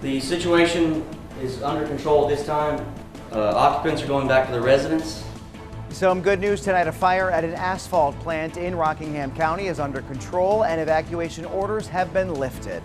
The situation is under control this time. Occupants are going back to their residence. Some good news tonight. A fire at an asphalt plant in Rockingham County is under control and evacuation orders have been lifted.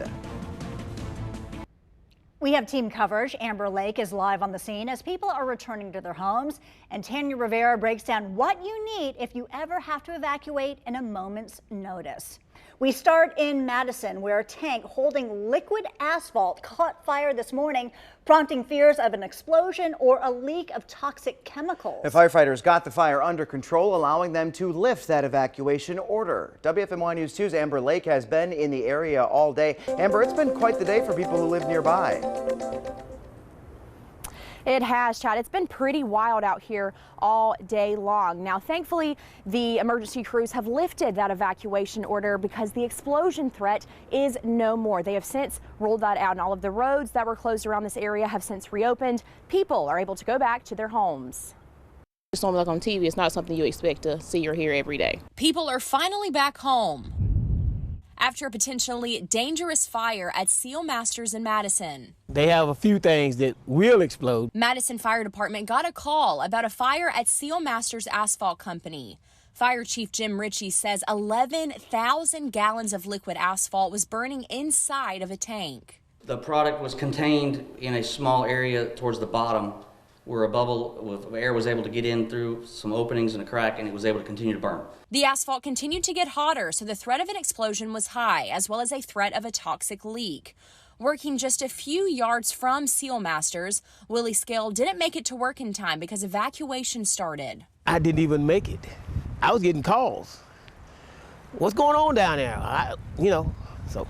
We have team coverage. Amber Lake is live on the scene as people are returning to their homes, and Tanya Rivera breaks down what you need if you ever have to evacuate in a moment's notice. We start in Madison, where a tank holding liquid asphalt caught fire this morning, prompting fears of an explosion or a leak of toxic chemicals. The firefighters got the fire under control, allowing them to lift that evacuation order. WFMY News 2's Amber Lake has been in the area all day. Amber, it's been quite the day for people who live nearby. It has, Chad. It's been pretty wild out here all day long. Now, thankfully, the emergency crews have lifted that evacuation order because the explosion threat is no more. They have since rolled that out, and all of the roads that were closed around this area have since reopened. People are able to go back to their homes. It's normally like on TV. It's not something you expect to see or hear every day. People are finally back home after a potentially dangerous fire at SealMaster's in Madison. They have a few things that will explode. Madison Fire Department got a call about a fire at SealMaster's asphalt company. Fire Chief Jim Ritchie says 11,000 gallons of liquid asphalt was burning inside of a tank. The product was contained in a small area towards the bottom where a bubble with air was able to get in through some openings and a crack, and it was able to continue to burn. The asphalt continued to get hotter, so the threat of an explosion was high, as well as a threat of a toxic leak. Working just a few yards from SealMaster's, Willie Scale didn't make it to work in time because evacuation started. I didn't even make it. I was getting calls. What's going on down there? So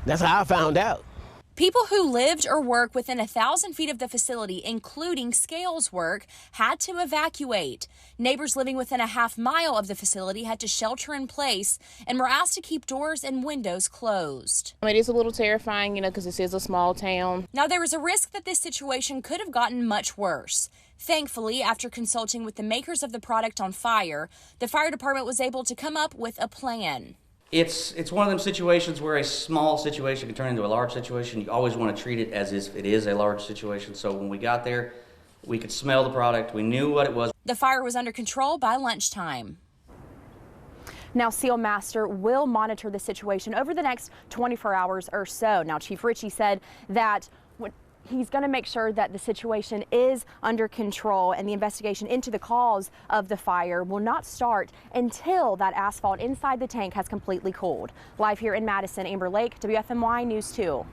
that's how I found out. People who lived or work within 1,000 feet of the facility, including Scale's work, had to evacuate. Neighbors living within a half-mile of the facility had to shelter in place and were asked to keep doors and windows closed. I mean, it's a little terrifying, because this is a small town. Now, there was a risk that this situation could have gotten much worse. Thankfully, after consulting with the makers of the product on fire, the fire department was able to come up with a plan. It's one of them situations where a small situation can turn into a large situation. You always want to treat it as if it is a large situation. So when we got there, we could smell the product. We knew what it was. The fire was under control by lunchtime. Now, SealMaster will monitor the situation over the next 24 hours or so. Now, Chief Ritchie said that he's going to make sure that the situation is under control, and the investigation into the cause of the fire will not start until that asphalt inside the tank has completely cooled. Live here in Madison, Amber Lake, WFMY News 2.